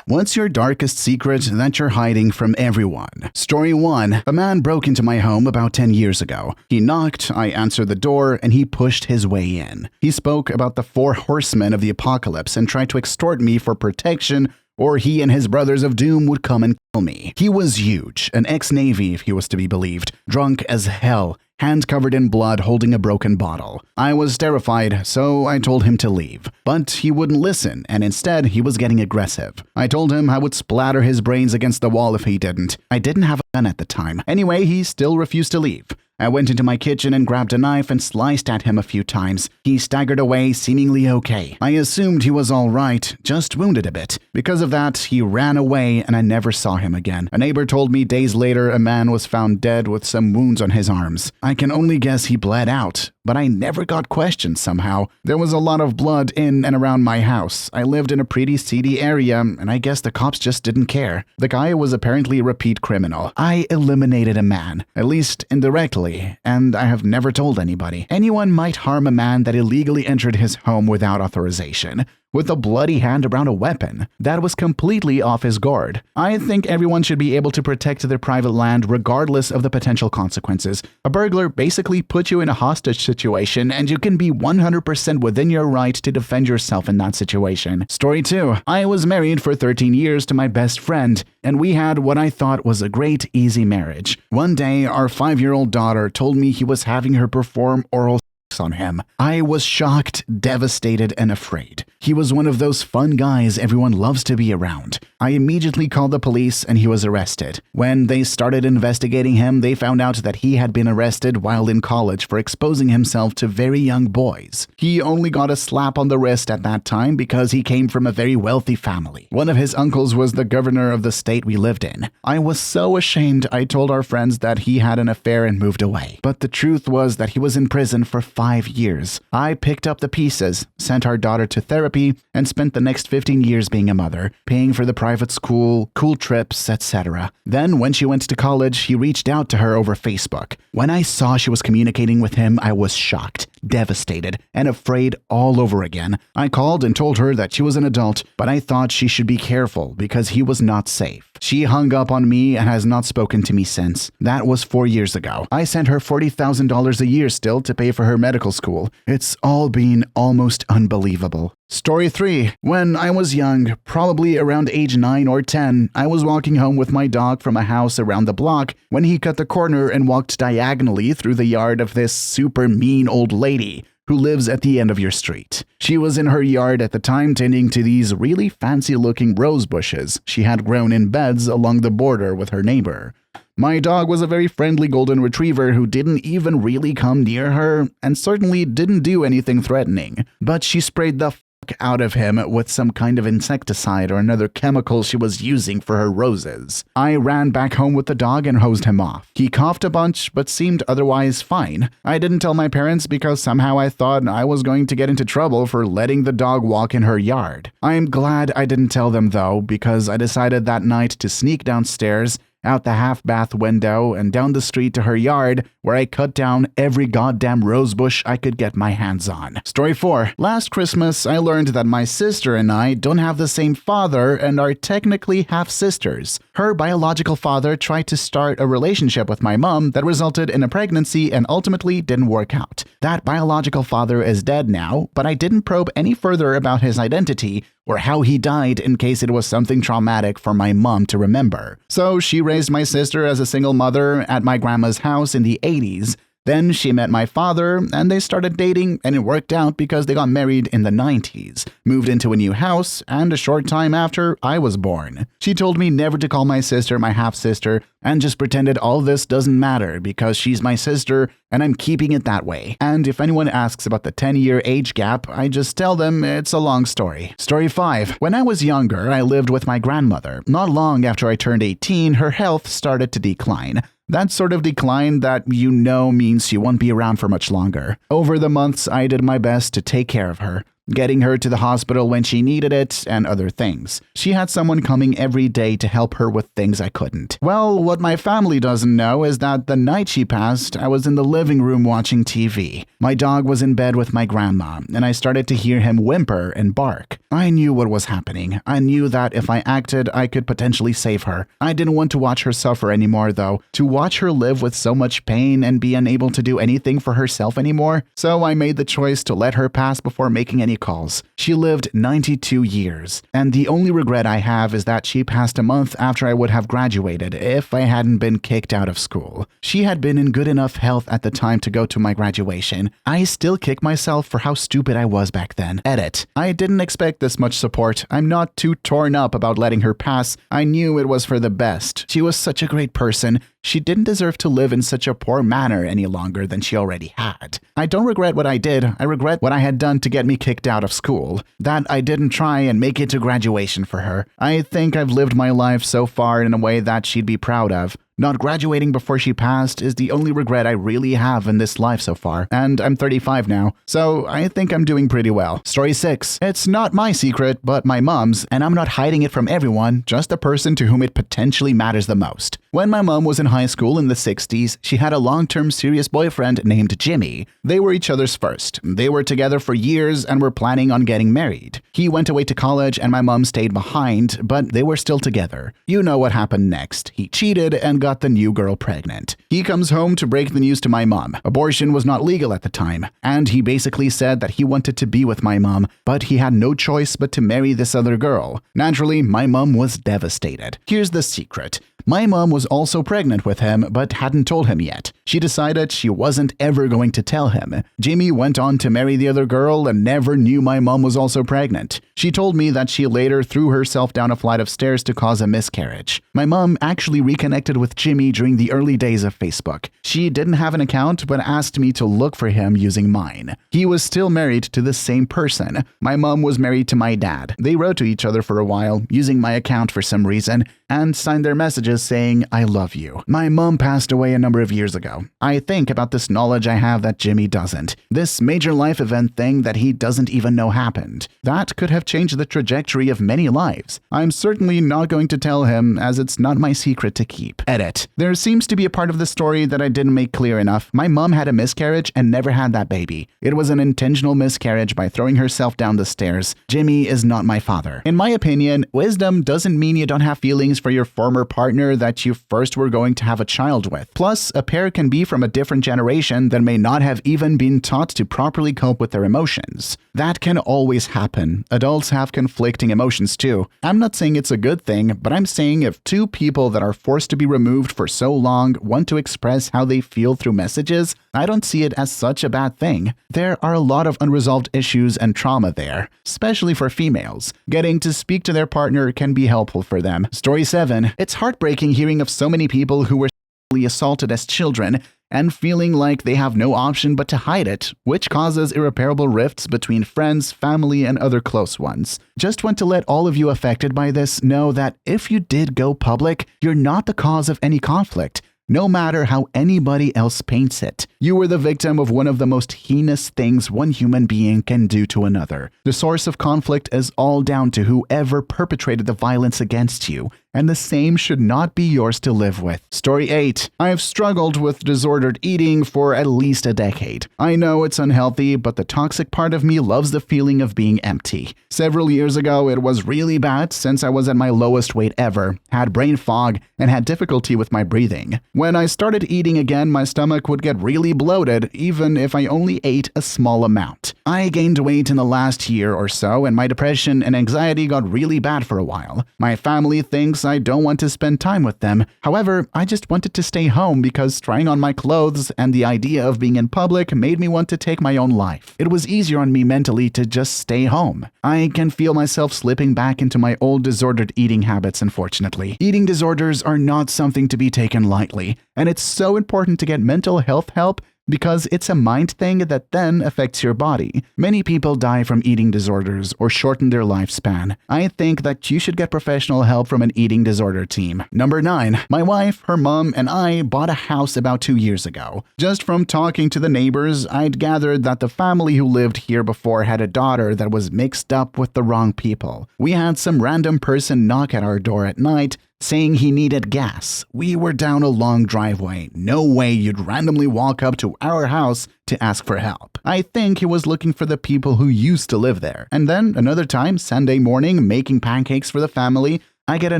What's your darkest secret that you're hiding from everyone? Story 1. A man broke into my home about 10 years ago. He knocked, I answered the door, and he pushed his way in. He spoke about the 4 horsemen of the apocalypse and tried to extort me for protection, or he and his brothers of doom would come and kill me. He was huge, an ex-Navy if he was to be believed, drunk as hell, hand covered in blood, holding a broken bottle. I was terrified, so I told him to leave. But he wouldn't listen, and instead he was getting aggressive. I told him I would splatter his brains against the wall if he didn't. I didn't have a gun at the time. Anyway, he still refused to leave. I went into my kitchen and grabbed a knife and sliced at him a few times. He staggered away, seemingly okay. I assumed he was all right, just wounded a bit. Because of that, he ran away and I never saw him again. A neighbor told me days later a man was found dead with some wounds on his arms. I can only guess he bled out, but I never got questioned somehow. There was a lot of blood in and around my house. I lived in a pretty seedy area, and I guess the cops just didn't care. The guy was apparently a repeat criminal. I eliminated a man, at least indirectly, and I have never told anybody. Anyone might harm a man that illegally entered his home without authorization, with a bloody hand around a weapon. That was completely off his guard. I think everyone should be able to protect their private land regardless of the potential consequences. A burglar basically puts you in a hostage situation, and you can be 100% within your right to defend yourself in that situation. Story 2. I was married for 13 years to my best friend, and we had what I thought was a great, easy marriage. One day, our 5-year-old daughter told me he was having her perform oral on him. I was shocked, devastated, and afraid. He was one of those fun guys everyone loves to be around. I immediately called the police and he was arrested. When they started investigating him, they found out that he had been arrested while in college for exposing himself to very young boys. He only got a slap on the wrist at that time because he came from a very wealthy family. One of his uncles was the governor of the state we lived in. I was so ashamed I told our friends that he had an affair and moved away. But the truth was that he was in prison for 5 years. I picked up the pieces, sent our daughter to therapy, and spent the next 15 years being a mother, paying for the private school, cool trips, etc. Then, when she went to college, he reached out to her over Facebook. When I saw she was communicating with him, I was shocked, devastated, and afraid all over again. I called and told her that she was an adult, but I thought she should be careful because he was not safe. She hung up on me and has not spoken to me since. That was 4 years ago. I sent her $40,000 a year still to pay for her medical school. It's all been almost unbelievable. Story 3. When I was young, probably around age 9 or 10, I was walking home with my dog from a house around the block when he cut the corner and walked diagonally through the yard of this super mean old lady who lives at the end of your street. She was in her yard at the time tending to these really fancy-looking rose bushes she had grown in beds along the border with her neighbor. My dog was a very friendly golden retriever who didn't even really come near her and certainly didn't do anything threatening, but she sprayed the out of him with some kind of insecticide or another chemical she was using for her roses. I ran back home with the dog and hosed him off. He coughed a bunch but seemed otherwise fine. I didn't tell my parents because somehow I thought I was going to get into trouble for letting the dog walk in her yard. I'm glad I didn't tell them though, because I decided that night to sneak downstairs, out the half-bath window, and down the street to her yard, where I cut down every goddamn rosebush I could get my hands on. Story 4. Last Christmas, I learned that my sister and I don't have the same father and are technically half-sisters. Her biological father tried to start a relationship with my mom that resulted in a pregnancy and ultimately didn't work out. That biological father is dead now, but I didn't probe any further about his identity or how he died in case it was something traumatic for my mom to remember. So she raised my sister as a single mother at my grandma's house in the 80s. Then she met my father, and they started dating, and it worked out because they got married in the 90s, moved into a new house, and a short time after, I was born. She told me never to call my sister my half-sister, and just pretended all this doesn't matter because she's my sister, and I'm keeping it that way. And if anyone asks about the 10-year age gap, I just tell them it's a long story. Story 5. When I was younger, I lived with my grandmother. Not long after I turned 18, her health started to decline. That sort of decline that you know means she won't be around for much longer. Over the months, I did my best to take care of her. getting her to the hospital when she needed it, and other things. She had someone coming every day to help her with things I couldn't. Well, what my family doesn't know is that the night she passed, I was in the living room watching TV. My dog was in bed with my grandma, and I started to hear him whimper and bark. I knew what was happening. I knew that if I acted, I could potentially save her. I didn't want to watch her suffer anymore, though. To watch her live with so much pain and be unable to do anything for herself anymore. So I made the choice to let her pass before making any calls. She lived 92 years, and the only regret I have is that she passed a month after I would have graduated if I hadn't been kicked out of school. She had been in good enough health at the time to go to my graduation. I still kick myself for how stupid I was back then. Edit. I didn't expect this much support. I'm not too torn up about letting her pass. I knew it was for the best. She was such a great person. She didn't deserve to live in such a poor manner any longer than she already had. I don't regret what I did. I regret what I had done to get me kicked out of school. That I didn't try and make it to graduation for her. I think I've lived my life so far in a way that she'd be proud of. Not graduating before she passed is the only regret I really have in this life so far, and I'm 35 now, so I think I'm doing pretty well. Story 6. It's not my secret, but my mom's, and I'm not hiding it from everyone, just the person to whom it potentially matters the most. When my mom was in high school in the 60s, she had a long-term serious boyfriend named Jimmy. They were each other's first. They were together for years and were planning on getting married. He went away to college and my mom stayed behind, but they were still together. You know what happened next. He cheated and got the new girl pregnant. He comes home to break the news to my mom. Abortion was not legal at the time, and he basically said that he wanted to be with my mom, but he had no choice but to marry this other girl. Naturally, my mom was devastated. Here's the secret. My mom was also pregnant with him, but hadn't told him yet. She decided she wasn't ever going to tell him. Jimmy went on to marry the other girl and never knew my mom was also pregnant. She told me that she later threw herself down a flight of stairs to cause a miscarriage. My mom actually reconnected with Jimmy during the early days of Facebook. She didn't have an account, but asked me to look for him using mine. He was still married to the same person. My mom was married to my dad. They wrote to each other for a while, using my account for some reason, and signed their messages saying, "I love you." My mom passed away a number of years ago. I think about this knowledge I have that Jimmy doesn't. This major life event thing that he doesn't even know happened. That could have changed the trajectory of many lives. I'm certainly not going to tell him, as it's not my secret to keep. Edit. There seems to be a part of the story that I didn't make clear enough. My mom had a miscarriage and never had that baby. It was an intentional miscarriage by throwing herself down the stairs. Jimmy is not my father. In my opinion, wisdom doesn't mean you don't have feelings for your former partner that you first were going to have a child with. Plus, a pair can be from a different generation that may not have even been taught to properly cope with their emotions. That can always happen. Adults have conflicting emotions too. I'm not saying it's a good thing, but I'm saying if two people that are forced to be removed for so long want to express how they feel through messages, I don't see it as such a bad thing. There are a lot of unresolved issues and trauma there, especially for females. Getting to speak to their partner can be helpful for them. Story 7. It's heartbreaking hearing of so many people who were sexually assaulted as children and feeling like they have no option but to hide it, which causes irreparable rifts between friends, family, and other close ones. Just want to let all of you affected by this know that if you did go public, you're not the cause of any conflict. No matter how anybody else paints it, you were the victim of one of the most heinous things one human being can do to another. The source of conflict is all down to whoever perpetrated the violence against you, and the same should not be yours to live with. Story 8. I've struggled with disordered eating for at least a decade. I know it's unhealthy, but the toxic part of me loves the feeling of being empty. Several years ago, it was really bad since I was at my lowest weight ever, had brain fog, and had difficulty with my breathing. When I started eating again, my stomach would get really bloated, even if I only ate a small amount. I gained weight in the last year or so, and my depression and anxiety got really bad for a while. My family thinks I don't want to spend time with them. However, I just wanted to stay home because trying on my clothes and the idea of being in public made me want to take my own life. It was easier on me mentally to just stay home. I can feel myself slipping back into my old disordered eating habits, unfortunately. Eating disorders are not something to be taken lightly, and it's so important to get mental health help because it's a mind thing that then affects your body. Many people die from eating disorders or shorten their lifespan. I think that you should get professional help from an eating disorder team. Number 9. My wife, her mom, and I bought a house about 2 years ago. Just from talking to the neighbors, I'd gathered that the family who lived here before had a daughter that was mixed up with the wrong people. We had some random person knock at our door at night saying he needed gas. We were down a long driveway. No way you'd randomly walk up to our house to ask for help. I think he was looking for the people who used to live there. And then another time, Sunday morning, making pancakes for the family, I get a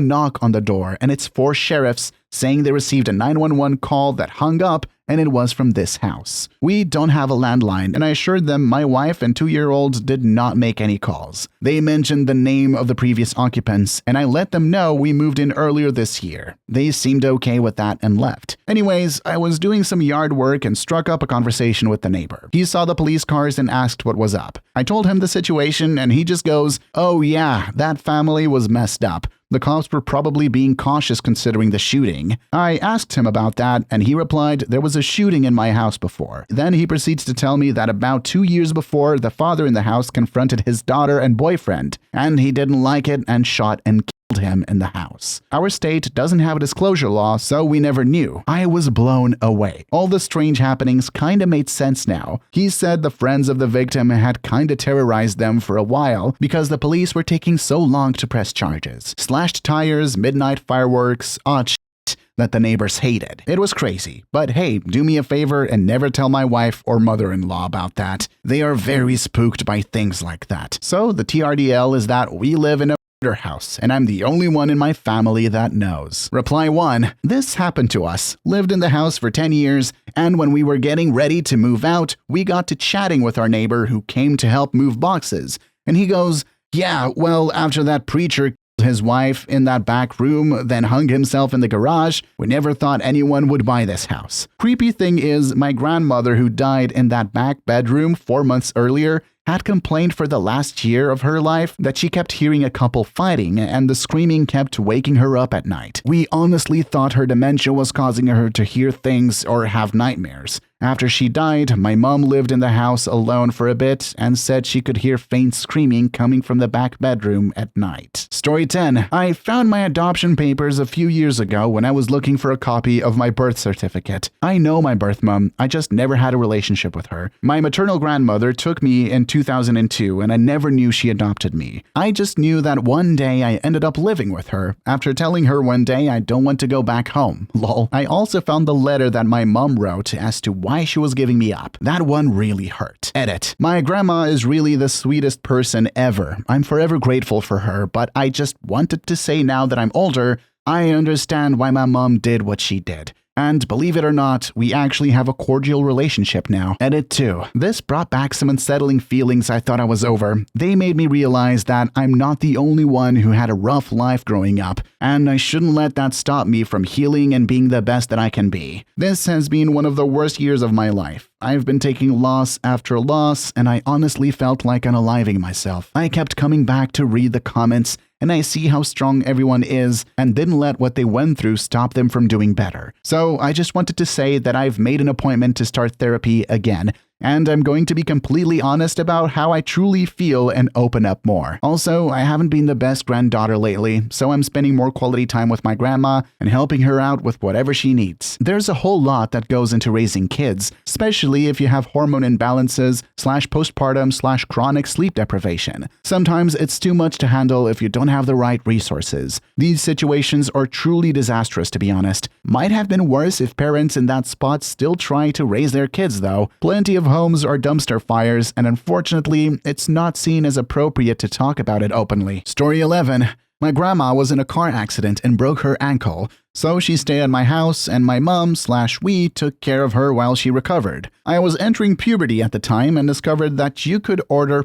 knock on the door and it's 4 sheriffs saying they received a 911 call that hung up and it was from this house. We don't have a landline, and I assured them my wife and 2-year-old did not make any calls. They mentioned the name of the previous occupants, and I let them know we moved in earlier this year. They seemed okay with that and left. Anyways, I was doing some yard work and struck up a conversation with the neighbor. He saw the police cars and asked what was up. I told him the situation, and he just goes, "Oh yeah, that family was messed up. The cops were probably being cautious considering the shooting." I asked him about that, and he replied there was a shooting in my house before. Then he proceeds to tell me that about 2 years before, the father in the house confronted his daughter and boyfriend, and he didn't like it and shot and killed him in the house. Our state doesn't have a disclosure law, so we never knew. I was blown away. All the strange happenings kinda made sense now. He said the friends of the victim had kinda terrorized them for a while because the police were taking so long to press charges. Slashed tires, midnight fireworks, odd shit that the neighbors hated. It was crazy. But hey, do me a favor and never tell my wife or mother-in-law about that. They are very spooked by things like that. So the TRDL is that we live in a house, and I'm the only one in my family that knows. Reply 1. This happened to us. Lived in the house for 10 years, and when we were getting ready to move out, we got to chatting with our neighbor who came to help move boxes. And he goes, "Yeah, well, after that preacher killed his wife in that back room, then hung himself in the garage, we never thought anyone would buy this house." Creepy thing is, my grandmother who died in that back bedroom 4 months earlier had complained for the last year of her life that she kept hearing a couple fighting and the screaming kept waking her up at night. We honestly thought her dementia was causing her to hear things or have nightmares. After she died, my mom lived in the house alone for a bit and said she could hear faint screaming coming from the back bedroom at night. Story 10. I found my adoption papers a few years ago when I was looking for a copy of my birth certificate. I know my birth mom, I just never had a relationship with her. My maternal grandmother took me in 2002 and I never knew she adopted me. I just knew that one day I ended up living with her after telling her one day I don't want to go back home. Lol. I also found the letter that my mom wrote as to why she was giving me up. That one really hurt. Edit. My grandma is really the sweetest person ever. I'm forever grateful for her, but I just wanted to say now that I'm older, I understand why my mom did what she did. And believe it or not, we actually have a cordial relationship now. Edit 2. This brought back some unsettling feelings I thought I was over. They made me realize that I'm not the only one who had a rough life growing up, and I shouldn't let that stop me from healing and being the best that I can be. This has been one of the worst years of my life. I've been taking loss after loss, and I honestly felt like unaliving myself. I kept coming back to read the comments, and I see how strong everyone is and didn't let what they went through stop them from doing better. So I just wanted to say that I've made an appointment to start therapy again, and I'm going to be completely honest about how I truly feel and open up more. Also, I haven't been the best granddaughter lately, so I'm spending more quality time with my grandma and helping her out with whatever she needs. There's a whole lot that goes into raising kids, especially if you have hormone imbalances /postpartum /chronic sleep deprivation. Sometimes it's too much to handle if you don't have the right resources. These situations are truly disastrous, to be honest. Might have been worse if parents in that spot still try to raise their kids, though. Plenty of homes are dumpster fires, and unfortunately, it's not seen as appropriate to talk about it openly. Story 11. My grandma was in a car accident and broke her ankle, so she stayed at my house and my mom/we took care of her while she recovered. I was entering puberty at the time and discovered that you could order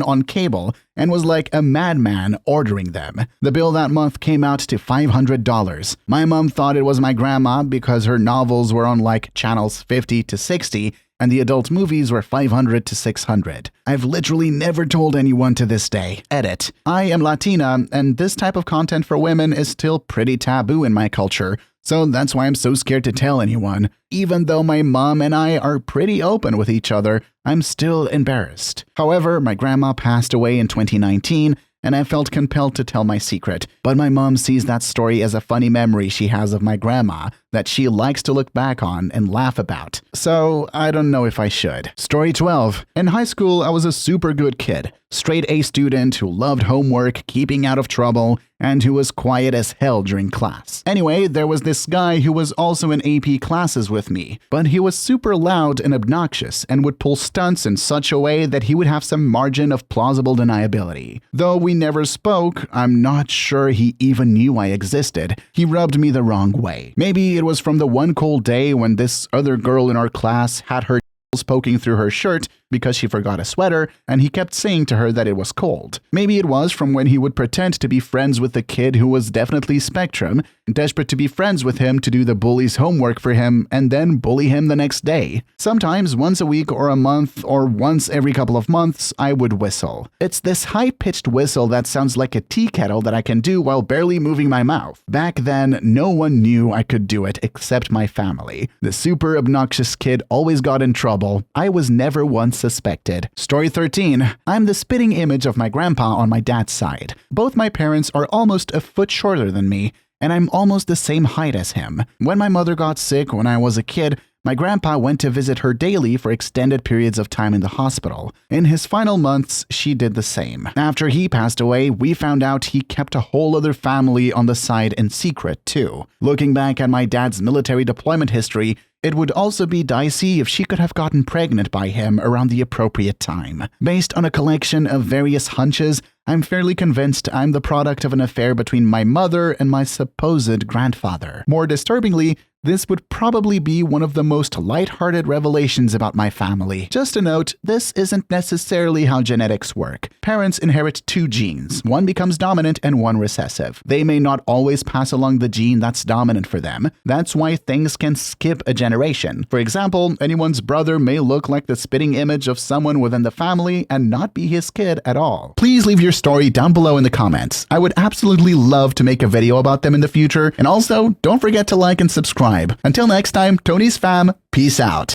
on cable and was like a madman ordering them. The bill that month came out to $500. My mom thought it was my grandma because her novels were on like channels 50 to 60 and the adult movies were 500 to 600. I've literally never told anyone to this day. Edit. I am Latina, and this type of content for women is still pretty taboo in my culture, So that's why I'm so scared to tell anyone. Even though my mom and I are pretty open with each other, I'm still embarrassed. However, my grandma passed away in 2019, and I felt compelled to tell my secret. But my mom sees that story as a funny memory she has of my grandma that she likes to look back on and laugh about. So I don't know if I should. Story 12. In high school, I was a super good kid. Straight A student who loved homework, keeping out of trouble, and who was quiet as hell during class. Anyway, there was this guy who was also in AP classes with me, but he was super loud and obnoxious and would pull stunts in such a way that he would have some margin of plausible deniability. Though we never spoke, I'm not sure he even knew I existed. He rubbed me the wrong way. Maybe it was from the one cold day when this other girl in our class had her poking through her shirt because she forgot a sweater, and he kept saying to her that it was cold. Maybe it was from when he would pretend to be friends with the kid who was definitely spectrum, desperate to be friends with him to do the bully's homework for him, and then bully him the next day. Sometimes once a week or a month or once every couple of months, I would whistle. It's this high-pitched whistle that sounds like a tea kettle that I can do while barely moving my mouth. Back then, no one knew I could do it except my family. The super obnoxious kid always got in trouble. I was never once suspected. Story 13. I'm the spitting image of my grandpa on my dad's side. Both my parents are almost a foot shorter than me, and I'm almost the same height as him. When my mother got sick when I was a kid, my grandpa went to visit her daily for extended periods of time in the hospital. In his final months, she did the same. After he passed away, we found out he kept a whole other family on the side in secret, too. Looking back at my dad's military deployment history, it would also be dicey if she could have gotten pregnant by him around the appropriate time. Based on a collection of various hunches, I'm fairly convinced I'm the product of an affair between my mother and my supposed grandfather. More disturbingly, this would probably be one of the most lighthearted revelations about my family. Just a note, this isn't necessarily how genetics work. Parents inherit two genes. One becomes dominant and one recessive. They may not always pass along the gene that's dominant for them. That's why things can skip a generation. For example, anyone's brother may look like the spitting image of someone within the family and not be his kid at all. Please leave your story down below in the comments. I would absolutely love to make a video about them in the future. And also, don't forget to like and subscribe. Until next time, Tony's fam, peace out.